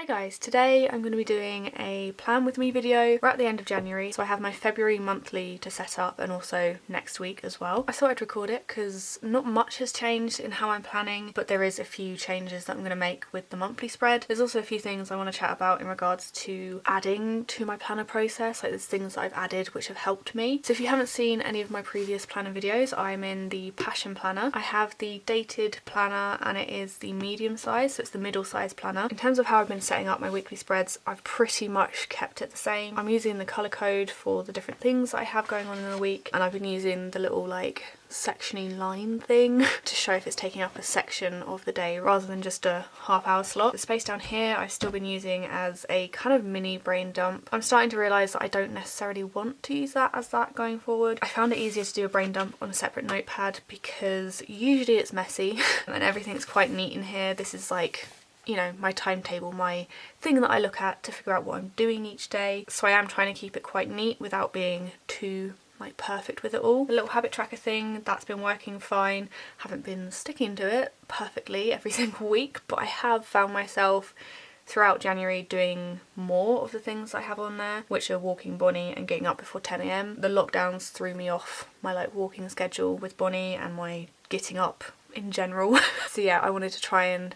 Hi guys, today I'm going to be doing a plan with me video. We're at the end of January, so I have my February monthly to set up and also next week as well. I thought I'd record it because not much has changed in how I'm planning, but there is a few changes that I'm going to make with the monthly spread. There's also a few things I want to chat about in regards to adding to my planner process, like there's things that I've added which have helped me. So if you haven't seen any of my previous planner videos, I'm in the Passion Planner. I have the Dated Planner and it is the medium size, so it's the middle size planner. In terms of how I've been setting up my weekly spreads, I've pretty much kept it the same. I'm using the colour code for the different things that I have going on in a week, and I've been using the little like sectioning line thing to show if it's taking up a section of the day rather than just a half-hour slot. The space down here I've still been using as a kind of mini brain dump. I'm starting to realise that I don't necessarily want to use that as that going forward. I found it easier to do a brain dump on a separate notepad because usually it's messy and everything's quite neat in here. This is like, you know, my timetable, my thing that I look at to figure out what I'm doing each day. So I am trying to keep it quite neat without being too like perfect with it all. The little habit tracker thing, that's been working fine. Haven't been sticking to it perfectly every single week, but I have found myself throughout January doing more of the things I have on there, which are walking Bonnie and getting up before 10 AM. The lockdowns threw me off my like walking schedule with Bonnie and my getting up in general. So yeah, I wanted to try and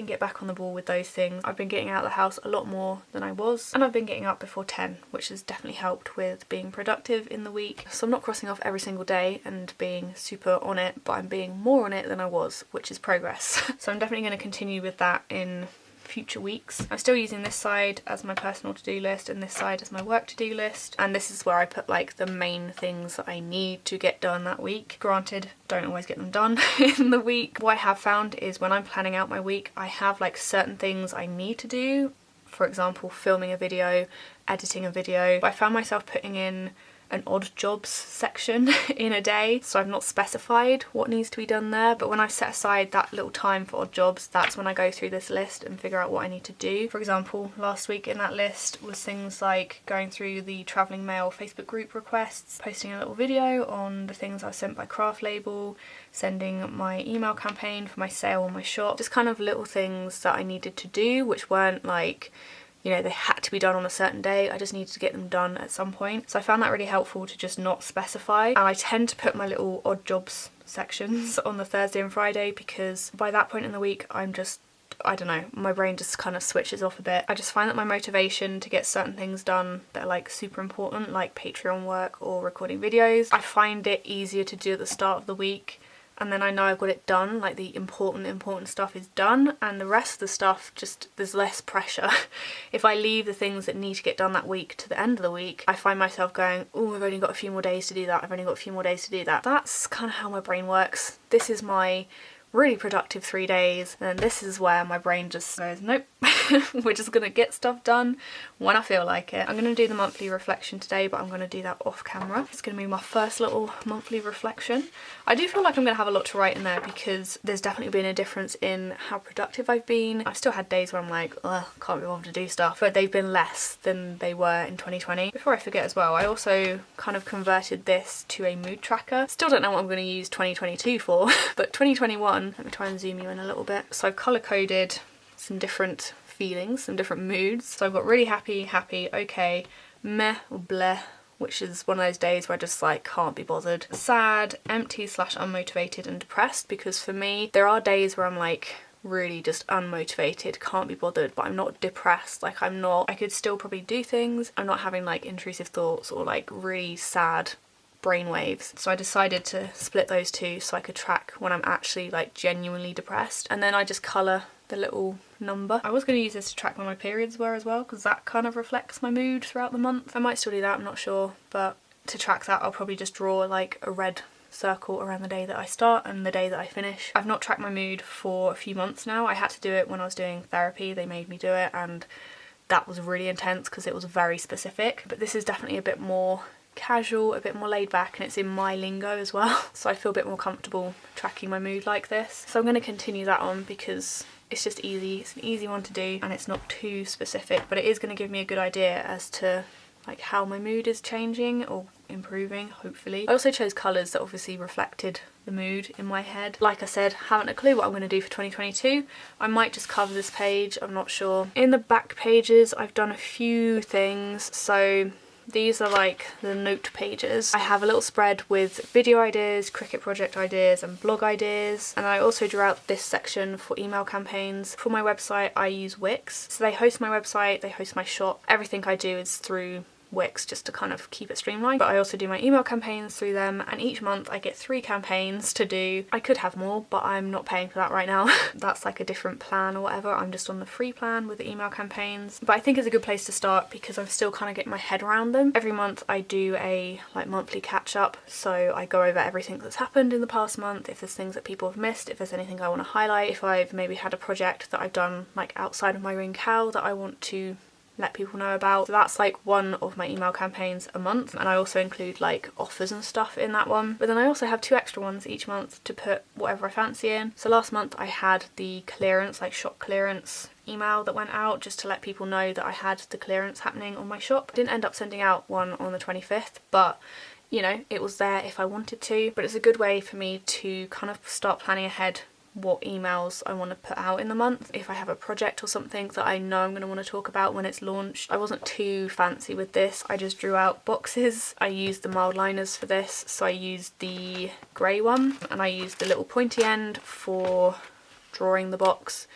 get back on the ball with those things. I've been getting out of the house a lot more than I was, and I've been getting up before 10, which has definitely helped with being productive in the week. So I'm not crossing off every single day and being super on it, but I'm being more on it than I was, which is progress. So I'm definitely going to continue with that in future weeks. I'm still using this side as my personal to-do list and this side as my work to-do list, and this is where I put like the main things that I need to get done that week. Granted, don't always get them done in the week. What I have found is when I'm planning out my week, I have like certain things I need to do. For example, filming a video, editing a video. I found myself putting in an odd jobs section in a day, so I've not specified what needs to be done there, but when I set aside that little time for odd jobs, that's when I go through this list and figure out what I need to do. For example, last week in that list was things like going through the Travelling Mail Facebook group requests, posting a little video on the things I was sent by Craft Label, sending my email campaign for my sale on my shop, just kind of little things that I needed to do which weren't like, you know, they had to be done on a certain day. I just needed to get them done at some point. So I found that really helpful to just not specify. And I tend to put my little odd jobs sections on the Thursday and Friday because by that point in the week, I'm just, I don't know, my brain just kind of switches off a bit. I just find that my motivation to get certain things done that are like super important, like Patreon work or recording videos, I find it easier to do at the start of the week. And then I know I've got it done, like the important stuff is done, and the rest of the stuff, just there's less pressure. If I leave the things that need to get done that week to the end of the week, I find myself going, oh, I've only got a few more days to do that, I've only got a few more days to do that. That's kind of how my brain works. This is my really productive 3 days, and then this is where my brain just goes, nope, we're just gonna get stuff done when I feel like it. I'm gonna do the monthly reflection today, but I'm gonna do that off camera. It's gonna be my first little monthly reflection. I do feel like I'm gonna have a lot to write in there because there's definitely been a difference in how productive I've been. I've still had days where I'm like, ugh, can't be bothered to do stuff, but they've been less than they were in 2020. Before I forget as well, I also kind of converted this to a mood tracker. Still don't know what I'm gonna use 2022 for, but 2021, let me try and zoom you in a little bit. So I've colour coded some different feelings, some different moods. So I've got really happy, okay, meh or bleh, which is one of those days where I just like can't be bothered. Sad, empty / unmotivated and depressed, because for me there are days where I'm like really just unmotivated, can't be bothered, but I'm not depressed. Like I could still probably do things. I'm not having like intrusive thoughts or like really sad brainwaves. So I decided to split those two so I could track when I'm actually like genuinely depressed, and then I just colour the little number. I was going to use this to track when my periods were as well, because that kind of reflects my mood throughout the month. I might still do that, I'm not sure, but to track that I'll probably just draw like a red circle around the day that I start and the day that I finish. I've not tracked my mood for a few months now. I had to do it when I was doing therapy, they made me do it, and that was really intense because it was very specific. But this is definitely a bit more casual, a bit more laid back, and it's in my lingo as well, so I feel a bit more comfortable tracking my mood like this. So I'm going to continue that on because it's just easy, it's an easy one to do and it's not too specific, but it is going to give me a good idea as to like how my mood is changing or improving, hopefully. I also chose colours that obviously reflected the mood in my head. Like I said, haven't a clue what I'm going to do for 2022. I might just cover this page, I'm not sure. In the back pages I've done a few things, so these are like the note pages. I have a little spread with video ideas, Cricut project ideas and blog ideas, and I also drew out this section for email campaigns. For my website I use Wix, so they host my website, they host my shop, everything I do is through Wix just to kind of keep it streamlined, but I also do my email campaigns through them, and each month I get 3 campaigns to do. I could have more, but I'm not paying for that right now. That's like a different plan or whatever. I'm just on the free plan with the email campaigns, but I think it's a good place to start because I'm still kind of getting my head around them. Every month I do a like monthly catch up, so I go over everything that's happened in the past month, if there's things that people have missed, if there's anything I want to highlight, if I've maybe had a project that I've done like outside of my ring cow that I want to let people know about. So that's like one of my email campaigns a month, and I also include like offers and stuff in that one. But then I also have 2 extra ones each month to put whatever I fancy in. So last month I had the clearance, like shop clearance email that went out just to let people know that I had the clearance happening on my shop. I didn't end up sending out one on the 25th, but you know, it was there if I wanted to. But it's a good way for me to kind of start planning ahead what emails I want to put out in the month. If I have a project or something that I know I'm going to want to talk about when it's launched. I wasn't too fancy with this. I just drew out boxes. I used the mild liners for this, so I used the grey one, and I used the little pointy end for drawing the box,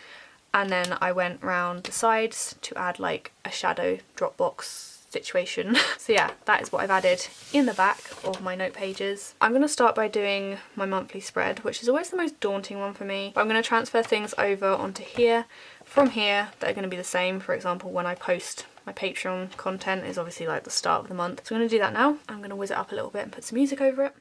and then I went round the sides to add like a shadow drop box situation. So yeah, that is what I've added in the back of my note pages. I'm going to start by doing my monthly spread, which is always the most daunting one for me. But I'm going to transfer things over onto here from here that are going to be the same. For example, when I post my Patreon content is obviously like the start of the month. So I'm going to do that now. I'm going to whiz it up a little bit and put some music over it.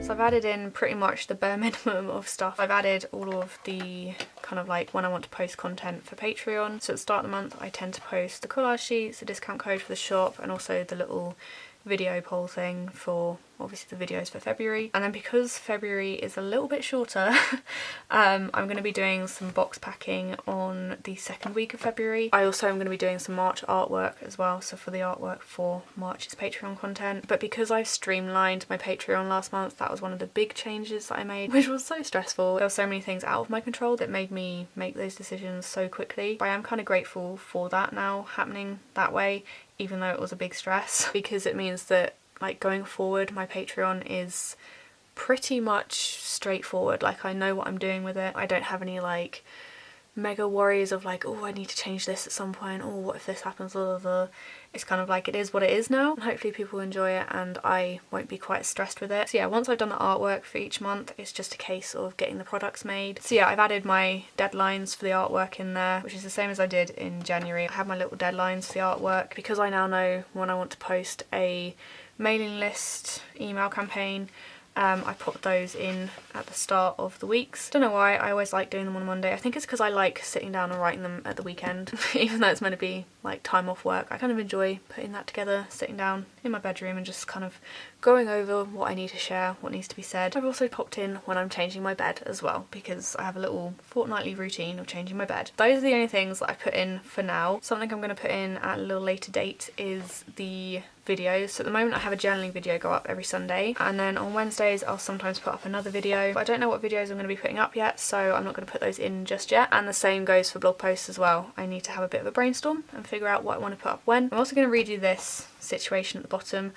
I've added in pretty much the bare minimum of stuff. I've added all of the kind of like when I want to post content for Patreon. So at the start of the month I tend to post the collage sheets, the discount code for the shop, and also the little video poll thing for obviously the videos for February. And then because February is a little bit shorter, I'm going to be doing some box packing on the 2nd week of February. I also am going to be doing some March artwork as well, so for the artwork for March's Patreon content. But because I've streamlined my Patreon last month, that was one of the big changes that I made, which was so stressful. There were so many things out of my control that made me make those decisions so quickly. But I am kind of grateful for that now happening that way, even though it was a big stress, because it means that like going forward my Patreon is pretty much straightforward. Like I know what I'm doing with it. I don't have any like mega worries of like, oh, I need to change this at some point, or what if this happens, blah, blah, blah. It's kind of like, it is what it is now, and hopefully people enjoy it and I won't be quite stressed with it. So yeah, once I've done the artwork for each month, it's just a case of getting the products made. So yeah, I've added my deadlines for the artwork in there, which is the same as I did in January. I have my little deadlines for the artwork because I now know when I want to post a mailing list email campaign. I put those in at the start of the weeks. Don't know why, I always like doing them on a Monday. I think it's because I like sitting down and writing them at the weekend. Even though it's meant to be like time off work, I kind of enjoy putting that together, sitting down in my bedroom and just kind of going over what I need to share, what needs to be said. I've also popped in when I'm changing my bed as well, because I have a little fortnightly routine of changing my bed. Those are the only things that I put in for now. Something I'm going to put in at a little later date is the videos. So at the moment I have a journaling video go up every Sunday, and then on Wednesdays I'll sometimes put up another video, but I don't know what videos I'm going to be putting up yet, so I'm not going to put those in just yet. And the same goes for blog posts as well. I need to have a bit of a brainstorm and figure out what I want to put up when. I'm also going to read you this situation at the bottom.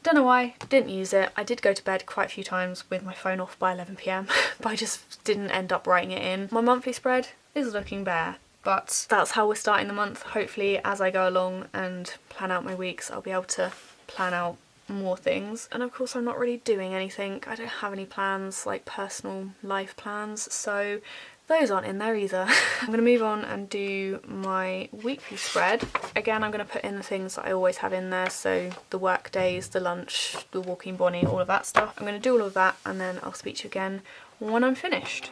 Don't know why, didn't use it. I did go to bed quite a few times with my phone off by 11 PM, but I just didn't end up writing it in. My monthly spread is looking bare, but that's how we're starting the month. Hopefully as I go along and plan out my weeks, I'll be able to plan out more things. And of course I'm not really doing anything. I don't have any plans, like personal life plans, so those aren't in there either. I'm going to move on and do my weekly spread. Again, I'm going to put in the things that I always have in there, so the work days, the lunch, the walking Bonnie, all of that stuff. I'm going to do all of that and then I'll speak to you again when I'm finished.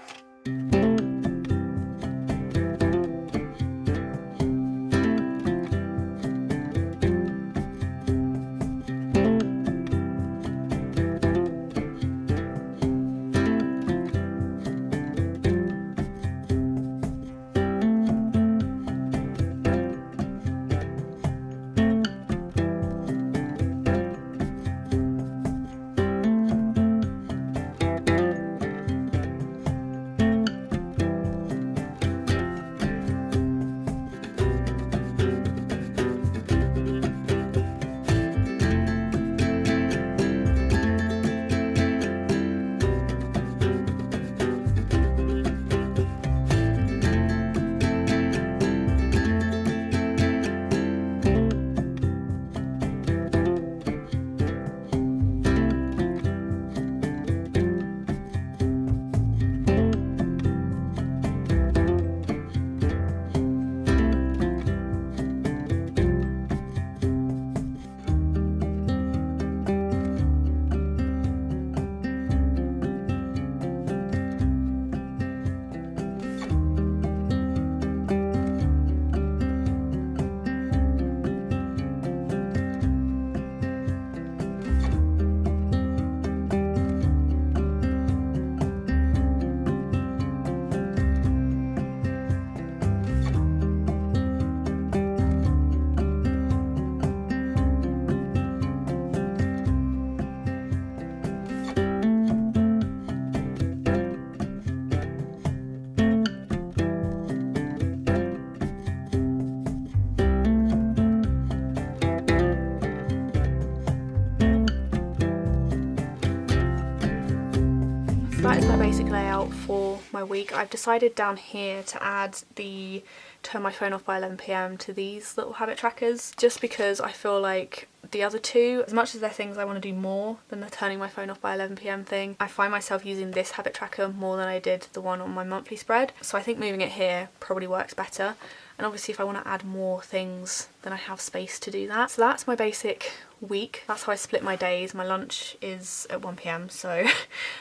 That is my basic layout for my week. I've decided down here to add the turn my phone off by 11 PM to these little habit trackers, just because I feel like the other two, as much as they're things I want to do more than the turning my phone off by 11 PM thing, I find myself using this habit tracker more than I did the one on my monthly spread. So I think moving it here probably works better. And obviously if I want to add more things, then I have space to do that. So that's my basic week. That's how I split my days. My lunch is at 1 PM, so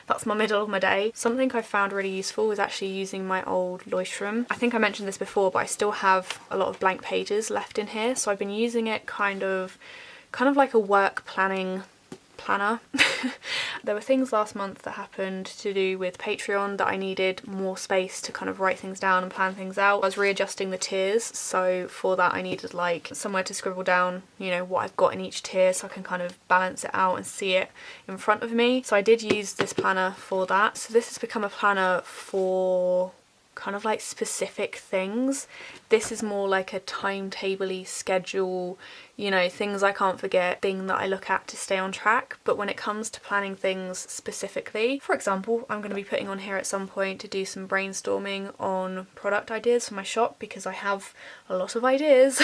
that's my middle of my day. Something I found really useful is actually using my old Leuchtturm. I think I mentioned this before, but I still have a lot of blank pages left in here, so I've been using it kind of like a work planning planner. There were things last month that happened to do with Patreon that I needed more space to kind of write things down and plan things out. I was readjusting the tiers, so for that I needed like somewhere to scribble down, you know, what I've got in each tier so I can kind of balance it out and see it in front of me. So I did use this planner for that. So this has become a planner for kind of like specific things. This is more like a timetable-y schedule, you know, things I can't forget, thing that I look at to stay on track. But when it comes to planning things specifically, for example, I'm going to be putting on here at some point to do some brainstorming on product ideas for my shop, because I have a lot of ideas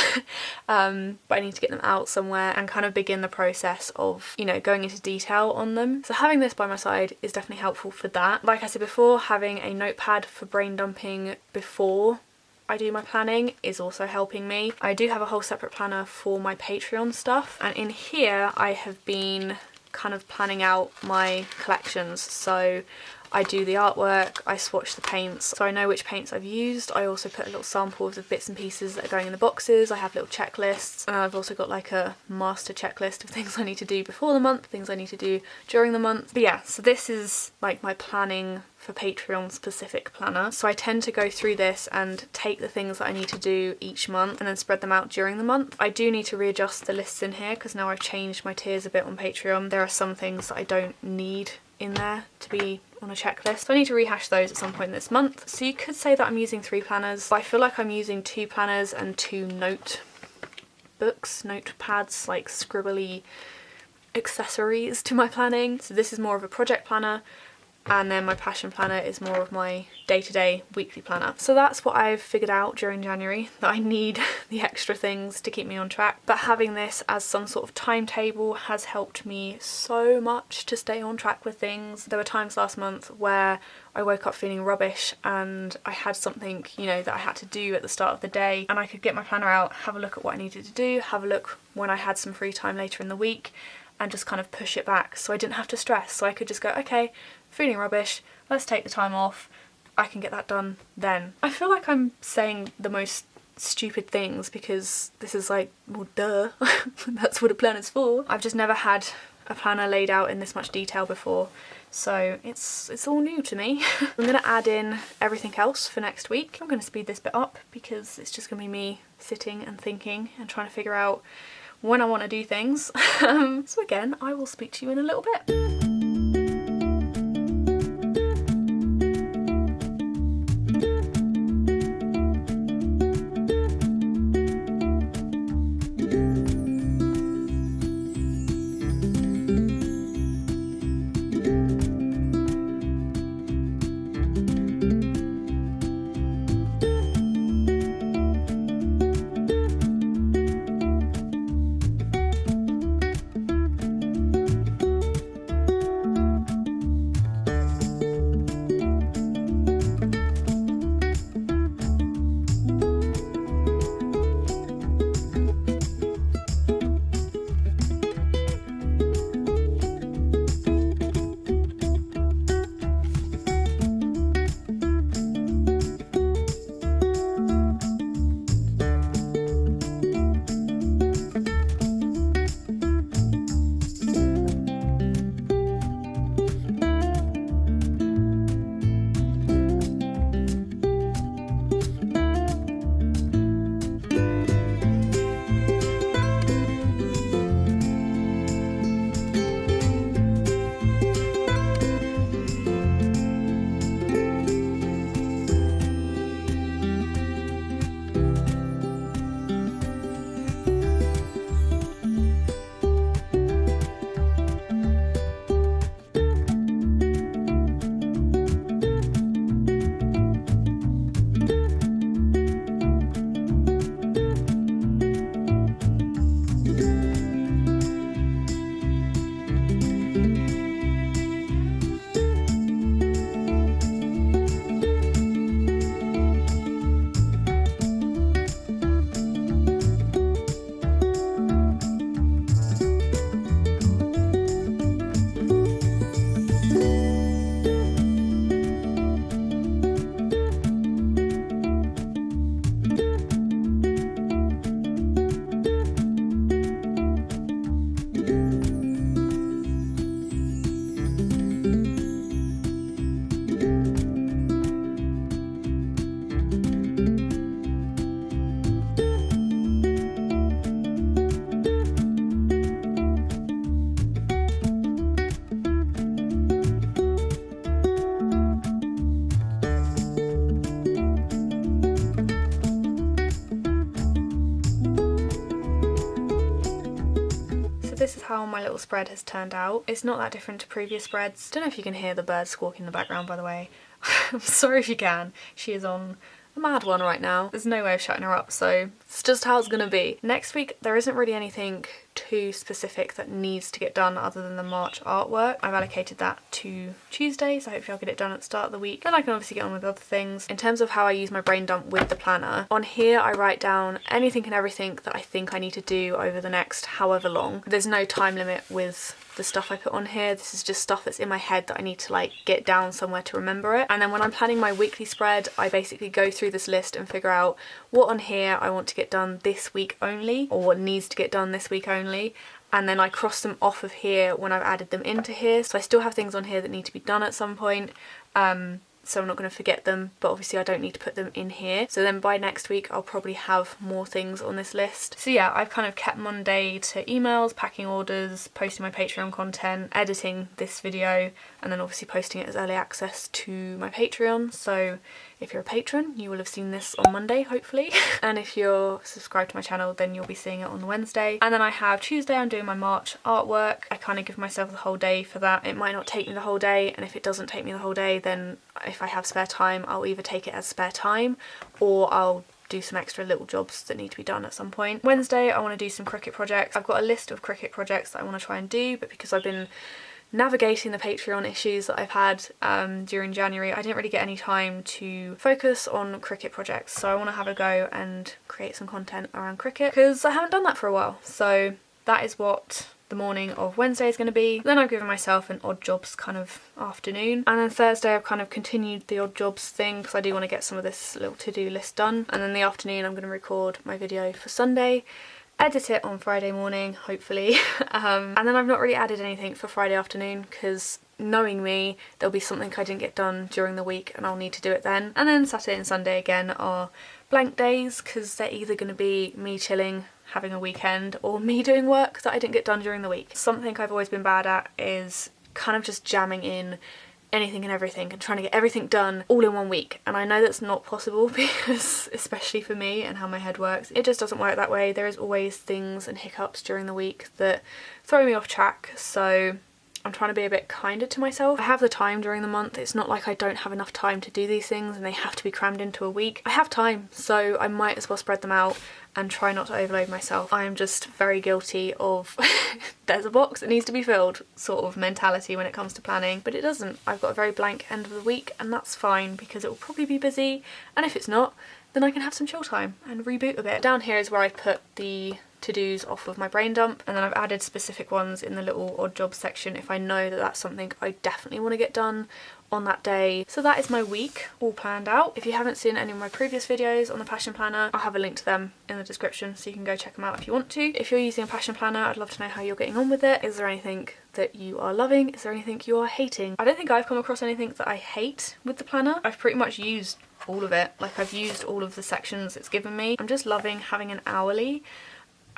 but I need to get them out somewhere and kind of begin the process of, you know, going into detail on them. So having this by my side is definitely helpful for that. Like I said before, having a notepad for brain dumping before I do my planning is also helping me. I do have a whole separate planner for my Patreon stuff, and in here I have been kind of planning out my collections. So I do the artwork, I swatch the paints, so I know which paints I've used. I also put a little samples of bits and pieces that are going in the boxes. I have little checklists, and I've also got like a master checklist of things I need to do before the month, things I need to do during the month. But yeah, so this is like my planning for Patreon specific planner. So I tend to go through this and take the things that I need to do each month and then spread them out during the month. I do need to readjust the lists in here because now I've changed my tiers a bit on Patreon. There are some things that I don't need in there to be on a checklist, so I need to rehash those at some point this month. So you could say that I'm using 3 planners, but I feel like I'm using 2 planners and 2 notepads, like scribbly accessories to my planning. So this is more of a project planner, and then my passion planner is more of my day-to-day weekly planner. So that's what I've figured out during January, that I need the extra things to keep me on track. But having this as some sort of timetable has helped me so much to stay on track with things. There were times last month where I woke up feeling rubbish and I had something, you know, that I had to do at the start of the day, and I could get my planner out, have a look at what I needed to do, have a look when I had some free time later in the week, and just kind of push it back so I didn't have to stress. So I could just go, okay, feeling rubbish, let's take the time off, I can get that done then. I feel like I'm saying the most stupid things because this is like, well, duh, that's what a planner's for. I've just never had a planner laid out in this much detail before, so it's all new to me. I'm gonna add in everything else for next week. I'm gonna speed this bit up because it's just gonna be me sitting and thinking and trying to figure out when I want to do things. So again, I will speak to you in a little bit. this is how my little spread has turned out. It's not that different to previous spreads. Don't know if you can hear the bird squawking in the background, by the way. I'm sorry if you can. She is on a mad one right now. There's no way of shutting her up, so it's just how it's gonna be. Next week, there isn't really anything too specific that needs to get done other than the March artwork. I've allocated that to Tuesday, so hopefully I'll get it done at the start of the week. Then I can obviously get on with other things. In terms of how I use my brain dump with the planner, on here I write down anything and everything that I think I need to do over the next however long. There's no time limit with the stuff I put on here. This is just stuff that's in my head that I need to like get down somewhere to remember it. And then when I'm planning my weekly spread, I basically go through this list and figure out what on here I want to get done this week only, or what needs to get done this week only. And then I cross them off of here when I've added them into here. So I still have things on here that need to be done at some point. So I'm not going to forget them, but obviously I don't need to put them in here. So then by next week I'll probably have more things on this list. So yeah, I've kind of kept Monday to emails, packing orders, posting my Patreon content, editing this video, and then obviously posting it as early access to my Patreon. So if you're a patron, you will have seen this on Monday, hopefully. And if you're subscribed to my channel, then you'll be seeing it on Wednesday. And then I have Tuesday, I'm doing my March artwork. I kind of give myself the whole day for that. It might not take me the whole day, and if it doesn't take me the whole day, then if I have spare time, I'll either take it as spare time or I'll do some extra little jobs that need to be done at some point. Wednesday, I want to do some Cricut projects. I've got a list of Cricut projects that I want to try and do, but because I've been navigating the Patreon issues that I've had during January, I didn't really get any time to focus on Cricut projects. So I want to have a go and create some content around Cricut because I haven't done that for a while. So that is what the morning of Wednesday is going to be. Then I've given myself an odd jobs kind of afternoon, and then Thursday I've kind of continued the odd jobs thing because I do want to get some of this little to-do list done. And then the afternoon I'm going to record my video for Sunday, edit it on Friday morning, hopefully. And then I've not really added anything for Friday afternoon because knowing me, there'll be something I didn't get done during the week and I'll need to do it then. And then Saturday and Sunday again are blank days because they're either going to be me chilling, having a weekend, or me doing work that I didn't get done during the week. Something I've always been bad at is kind of just jamming in anything and everything and trying to get everything done all in one week, and I know that's not possible because, especially for me and how my head works, it just doesn't work that way. There is always things and hiccups during the week that throw me off track, so I'm trying to be a bit kinder to myself. I have the time during the month. It's not like I don't have enough time to do these things and they have to be crammed into a week. I have time, so I might as well spread them out and try not to overload myself. I am just very guilty of there's a box that needs to be filled sort of mentality when it comes to planning, but it doesn't. I've got a very blank end of the week and that's fine because it will probably be busy, and if it's not, then I can have some chill time and reboot a bit. Down here is where I put the to-dos off of my brain dump, and then I've added specific ones in the little odd jobs section if I know that that's something I definitely want to get done on that day. So that is my week all planned out. If you haven't seen any of my previous videos on the Passion Planner, I'll have a link to them in the description so you can go check them out if you want to. If you're using a Passion Planner, I'd love to know how you're getting on with it. Is there anything that you are loving? Is there anything you are hating? I don't think I've come across anything that I hate with the planner. I've pretty much used all of it. Like, I've used all of the sections it's given me. I'm just loving having an hourly.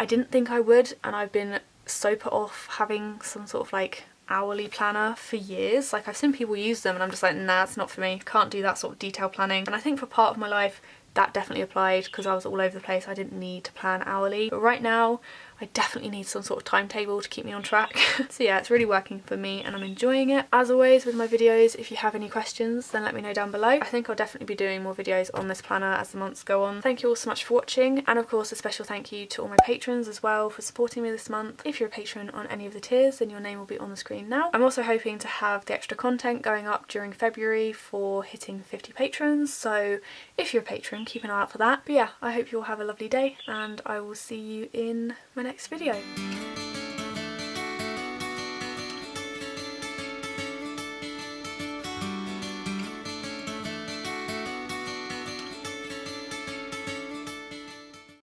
I didn't think I would, and I've been so put off having some sort of like hourly planner for years. Like, I've seen people use them and I'm just like, nah, it's not for me. Can't do that sort of detail planning. And I think for part of my life that definitely applied because I was all over the place. I didn't need to plan hourly, but right now I definitely need some sort of timetable to keep me on track. So yeah, it's really working for me and I'm enjoying it. As always with my videos, if you have any questions, then let me know down below. I think I'll definitely be doing more videos on this planner as the months go on. Thank you all so much for watching, and of course a special thank you to all my patrons as well for supporting me this month. If you're a patron on any of the tiers, then your name will be on the screen now. I'm also hoping to have the extra content going up during February for hitting 50 patrons, so if you're a patron, keep an eye out for that. But yeah, I hope you all have a lovely day and I will see you in my next video.